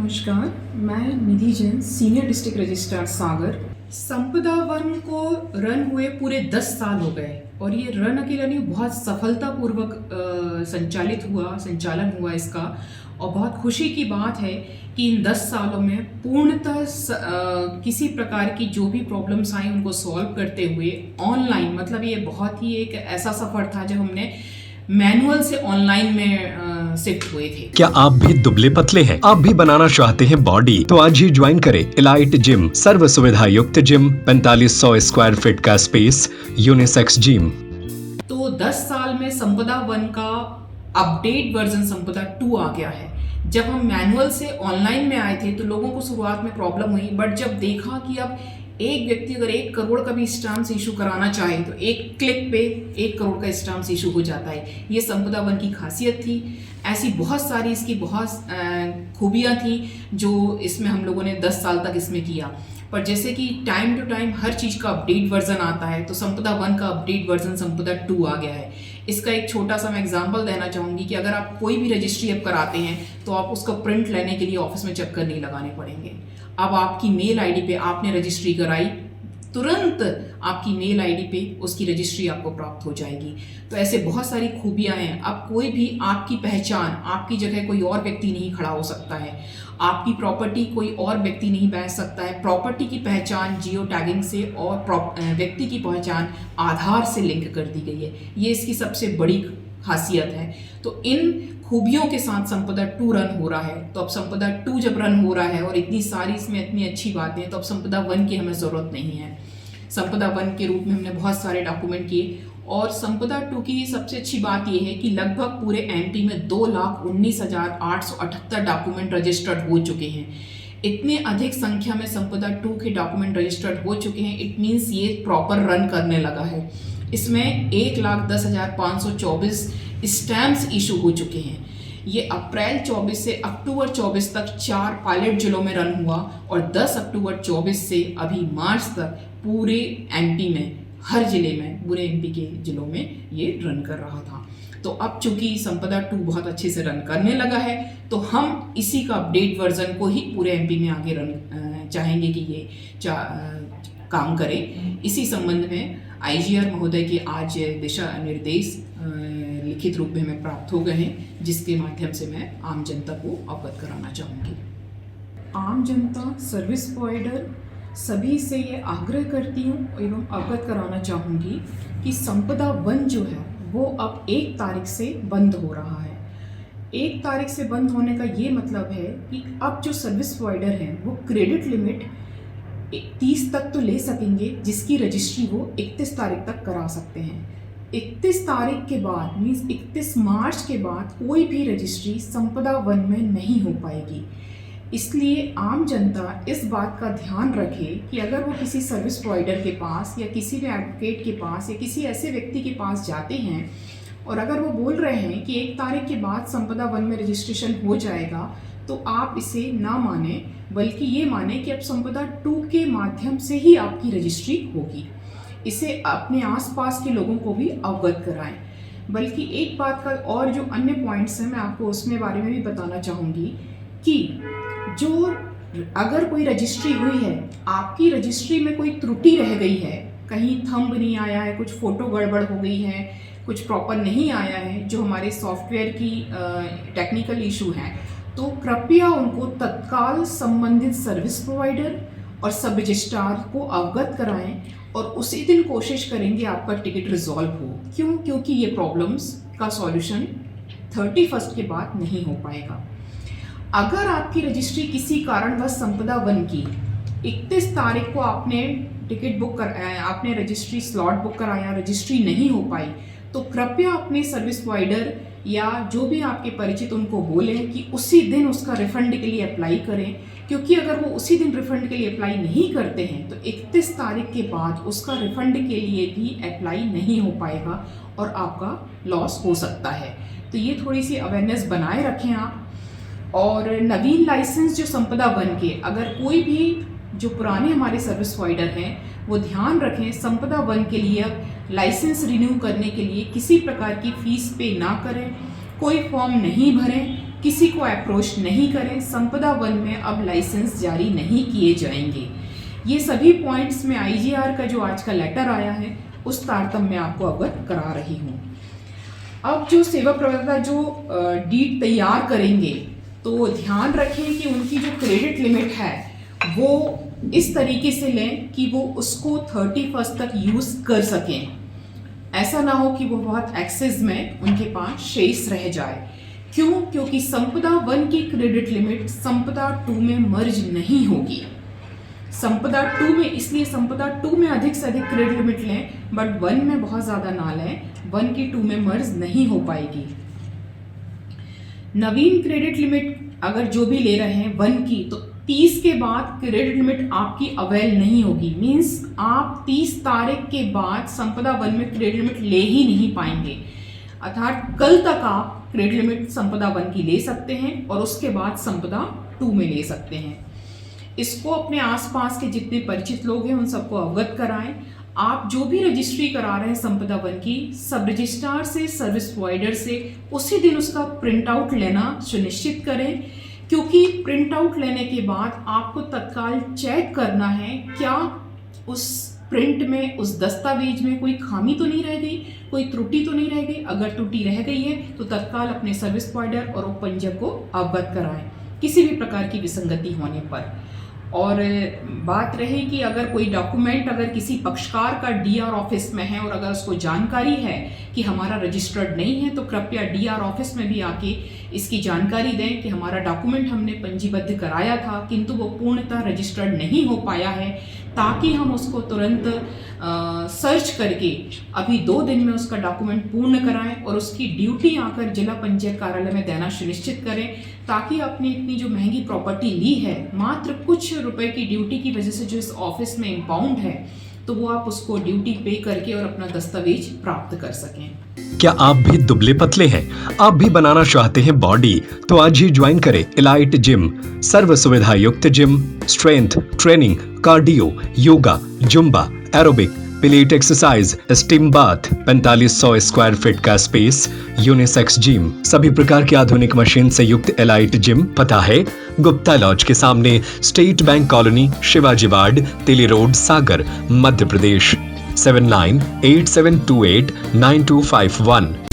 नमस्कार, मैं निधि Jain, senior district registrar सागर। संपदा वन को रन हुए पूरे 10 साल हो गए और ये रन अकेला नहीं, बहुत सफलतापूर्वक संचालन हुआ इसका। और बहुत खुशी की बात है कि इन 10 सालों में पूर्णतः किसी प्रकार की जो भी प्रॉब्लम्स आई उनको सॉल्व करते हुए ऑनलाइन, मतलब ये बहुत ही एक ऐसा सफ़र था जब हमने मैनुअल से ऑनलाइन में शिफ्ट हुए थे। क्या आप भी दुबले पतले हैं? आप भी बनाना चाहते हैं बॉडी? तो आज ही ज्वाइन करें इलाइट जिम, सर्व सुविधा युक्त जिम, 4500 स्क्वायर फीट का स्पेस, यूनिसेक्स जिम। तो 10 साल में संपदा वन का अपडेट वर्जन संपदा 2 आ गया है। जब हम मैनुअल से ऑनलाइन में आए थे तो लोगों को शुरुआत में प्रॉब्लम हुई, बट जब देखा कि अब एक व्यक्ति अगर 1 करोड़ का भी स्टाम्प्स इशू कराना चाहे तो एक क्लिक पे 1 करोड़ का स्टाम्प्स इशू हो जाता है। ये संपदा वन की खासियत थी। ऐसी बहुत सारी इसकी बहुत खूबियाँ थी जो इसमें हम लोगों ने 10 साल तक इसमें किया। पर जैसे कि टाइम टू टाइम हर चीज़ का अपडेट वर्जन आता है, तो संपदा वन का अपडेट वर्जन संपदा 2 आ गया है। इसका एक छोटा सा मैं एग्जांपल देना चाहूँगी कि अगर आप कोई भी रजिस्ट्री अब कराते हैं तो आप उसका प्रिंट लेने के लिए ऑफिस में चक्कर नहीं लगाने पड़ेंगे। अब आपकी मेल आईडी पे आपने रजिस्ट्री कराई, तुरंत आपकी मेल आईडी पे उसकी रजिस्ट्री आपको प्राप्त हो जाएगी। तो ऐसे बहुत सारी खूबियां हैं। अब कोई भी आपकी पहचान, आपकी जगह कोई और व्यक्ति नहीं खड़ा हो सकता है। आपकी प्रॉपर्टी कोई और व्यक्ति नहीं बेच सकता है। प्रॉपर्टी की पहचान जियो टैगिंग से और व्यक्ति की पहचान आधार से लिंक कर दी गई है। ये इसकी सबसे बड़ी खासियत है। तो इन खूबियों के साथ संपदा 2 रन हो रहा है। तो अब संपदा 2 जब रन हो रहा है और इतनी सारी इसमें इतनी अच्छी बातें हैं, तो अब संपदा 1 की हमें ज़रूरत नहीं है। संपदा 1 के रूप में हमने बहुत सारे डॉक्यूमेंट किए और संपदा 2 की सबसे अच्छी बात यह है कि लगभग पूरे एमपी में 2,19,878 डॉक्यूमेंट रजिस्टर्ड हो चुके हैं। इतने अधिक संख्या में संपदा 2 के डॉक्यूमेंट रजिस्टर्ड हो चुके हैं, इट मीन्स ये प्रॉपर रन करने लगा है। इसमें 1,10,524 स्टैम्प्स इशू हो चुके हैं। ये अप्रैल 24 से अक्टूबर 24 तक 4 पायलट जिलों में रन हुआ और 10 अक्टूबर 24 से अभी मार्च तक पूरे एमपी में, हर जिले में, पूरे एमपी के जिलों में ये रन कर रहा था। तो अब चूंकि संपदा 2 बहुत अच्छे से रन करने लगा है, तो हम इसी का अपडेट वर्जन को ही पूरे एमपी में आगे रन चाहेंगे कि ये काम करे। इसी संबंध में आईजीआर महोदय के आज दिशा निर्देश लिखित रूप में हमें प्राप्त हो गए हैं, जिसके माध्यम से मैं आम जनता को अवगत कराना चाहूँगी। आम जनता, सर्विस प्रोवाइडर सभी से ये आग्रह करती हूँ एवं अवगत कराना चाहूँगी कि संपदा 1 जो है वो अब 1 तारीख से बंद हो रहा है। 1 तारीख से बंद होने का ये मतलब है कि अब जो सर्विस प्रोवाइडर हैं वो क्रेडिट लिमिट 30 तक तो ले सकेंगे, जिसकी रजिस्ट्री वो 31 तारीख तक करा सकते हैं। 31 तारीख के बाद मीन्स 31 मार्च के बाद कोई भी रजिस्ट्री संपदा 1 में नहीं हो पाएगी। इसलिए आम जनता इस बात का ध्यान रखे कि अगर वो किसी सर्विस प्रोवाइडर के पास या किसी भी एडवोकेट के पास या किसी ऐसे व्यक्ति के पास जाते हैं और अगर वो बोल रहे हैं कि 1 तारीख के बाद संपदा 1 में रजिस्ट्रेशन हो जाएगा, तो आप इसे ना माने, बल्कि ये माने कि अब संपदा 2 के माध्यम से ही आपकी रजिस्ट्री होगी। इसे अपने आसपास के लोगों को भी अवगत कराएं। बल्कि एक बात का और जो अन्य पॉइंट्स हैं मैं आपको उसमें बारे में भी बताना चाहूँगी कि जो अगर कोई रजिस्ट्री हुई है, आपकी रजिस्ट्री में कोई त्रुटि रह गई है, कहीं थंब नहीं आया है, कुछ फ़ोटो गड़बड़ हो गई है, कुछ प्रॉपर नहीं आया है, जो हमारे सॉफ्टवेयर की टेक्निकल इशू है, तो कृपया उनको तत्काल संबंधित सर्विस प्रोवाइडर और सब रजिस्ट्रार को अवगत कराएं और उसी दिन कोशिश करेंगे आपका टिकट रिजॉल्व हो। क्यों? क्योंकि ये प्रॉब्लम्स का सॉल्यूशन 31 के बाद नहीं हो पाएगा। अगर आपकी रजिस्ट्री किसी कारणवश संपदा 1 की 31 तारीख को आपने टिकट बुक कर, आपने रजिस्ट्री स्लॉट बुक कराया, रजिस्ट्री नहीं हो पाई, तो कृपया अपने सर्विस प्रोवाइडर या जो भी आपके परिचित उनको बोलें कि उसी दिन उसका रिफंड के लिए अप्लाई करें। क्योंकि अगर वो उसी दिन रिफंड के लिए अप्लाई नहीं करते हैं तो 31 तारीख के बाद उसका रिफंड के लिए भी अप्लाई नहीं हो पाएगा और आपका लॉस हो सकता है। तो ये थोड़ी सी अवेयरनेस बनाए रखें आप। और नवीन लाइसेंस जो संपदा 1 के, अगर कोई भी जो पुराने हमारे सर्विस प्रोवाइडर हैं वो ध्यान रखें, संपदा 1 के लिए अब लाइसेंस रिन्यू करने के लिए किसी प्रकार की फ़ीस पे ना करें, कोई फॉर्म नहीं भरें, किसी को अप्रोच नहीं करें। संपदा वन में अब लाइसेंस जारी नहीं किए जाएंगे। ये सभी पॉइंट्स में IGR का जो आज का लेटर आया है उस तारतम्य में आपको अवगत करा रही हूँ। अब जो सेवा प्रदाता जो डीड तैयार करेंगे तो ध्यान रखें कि उनकी जो क्रेडिट लिमिट है वो इस तरीके से लें कि वो उसको 31 तक यूज़ कर सकें। ऐसा ना हो कि वो बहुत एक्सेस में उनके पास शेष रह जाए। क्यों? क्योंकि संपदा वन की क्रेडिट लिमिट संपदा 2 में मर्ज नहीं होगी। संपदा 2 में, इसलिए संपदा 2 में अधिक से अधिक क्रेडिट लिमिट लें, बट वन में बहुत ज़्यादा ना लें। वन की 2 में मर्ज नहीं हो पाएगी। नवीन क्रेडिट लिमिट अगर जो भी ले रहे हैं वन की, तो 30 के बाद क्रेडिट लिमिट आपकी अवेल नहीं होगी। मीन्स आप 30 तारीख के बाद संपदा वन में क्रेडिट लिमिट ले ही नहीं पाएंगे। अर्थात कल तक आप क्रेडिट लिमिट संपदा वन की ले सकते हैं और उसके बाद संपदा 2 में ले सकते हैं। इसको अपने आसपास के जितने परिचित लोग हैं उन सबको अवगत कराएं। आप जो भी रजिस्ट्री करा रहे हैं संपदा वन की, सब रजिस्ट्रार से, सर्विस प्रोवाइडर से उसी दिन उसका प्रिंट आउट लेना सुनिश्चित करें, क्योंकि प्रिंट आउट लेने के बाद आपको तत्काल चेक करना है क्या उस प्रिंट में, उस दस्तावेज में कोई खामी तो नहीं रह गई, कोई त्रुटि तो नहीं रह गई। अगर त्रुटि रह गई है तो तत्काल अपने सर्विस प्रोवाइडर और उपपंजीयक को अवगत कराएं किसी भी प्रकार की विसंगति होने पर। और बात रही कि अगर कोई डॉक्यूमेंट अगर किसी पक्षकार का DR ऑफिस में है और अगर उसको जानकारी है कि हमारा रजिस्टर्ड नहीं है, तो कृपया DR ऑफिस में भी आके इसकी जानकारी दें कि हमारा डॉक्यूमेंट हमने पंजीबद्ध कराया था किंतु वो पूर्णतः रजिस्टर्ड नहीं हो पाया है, ताकि हम उसको तुरंत सर्च करके अभी 2 दिन में उसका डॉक्यूमेंट पूर्ण कराएं और उसकी ड्यूटी आकर जिला पंचायत कार्यालय में देना सुनिश्चित करें, ताकि आपने इतनी जो महंगी प्रॉपर्टी ली है मात्र कुछ रुपए की ड्यूटी की वजह से जो इस ऑफिस में इम्पाउंड है, तो वो आप उसको ड्यूटी पे करके और अपना दस्तावेज प्राप्त कर सकें। क्या आप भी दुबले पतले हैं? आप भी बनाना चाहते हैं बॉडी? तो आज ही ज्वाइन करें इलाइट जिम। सर्व सुविधा युक्त gym, strength training, cardio, yoga, Zumba, aerobic, pellet exercise, steam bath, 4500 square feet का स्पेस, यूनिसेक्स जिम, सभी प्रकार की आधुनिक मशीन से युक्त एलाइट जिम। पता है गुप्ता लॉज के सामने, state bank colony, Shivaji ward, तिली रोड, सागर, मध्य प्रदेश। 7987289251